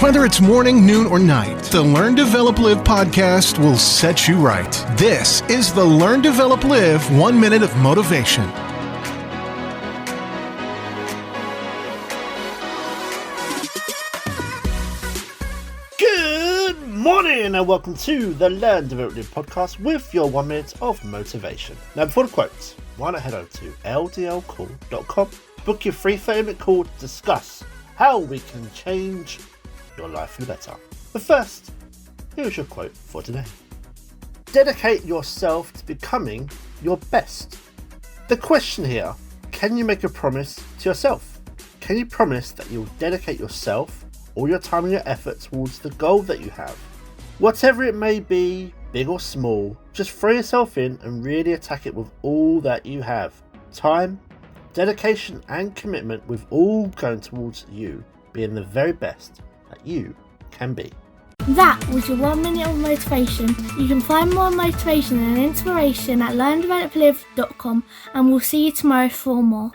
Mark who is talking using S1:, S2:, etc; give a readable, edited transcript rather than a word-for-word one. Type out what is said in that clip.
S1: Whether it's morning, noon, or night, the Learn, Develop, Live podcast will set you right. This is the Learn, Develop, Live 1 Minute of Motivation.
S2: Good morning and welcome to the Learn, Develop, Live podcast with your 1 minute of motivation. Now before the quotes, why not head over to ldlcall.com, book your free 30-minute call to discuss how we can change your life for the better. But first, here's your quote for today. Dedicate yourself to becoming your best. The question here, can you make a promise to yourself? Can you promise that you'll dedicate yourself, all your time and your effort towards the goal that you have? Whatever it may be, big or small, just throw yourself in and really attack it with all that you have. Time, dedication and commitment, with all going towards you being the very best that you can be.
S3: That was your 1 minute of motivation. You can find more motivation and inspiration at learndeveloplive.com, and we'll see you tomorrow for more.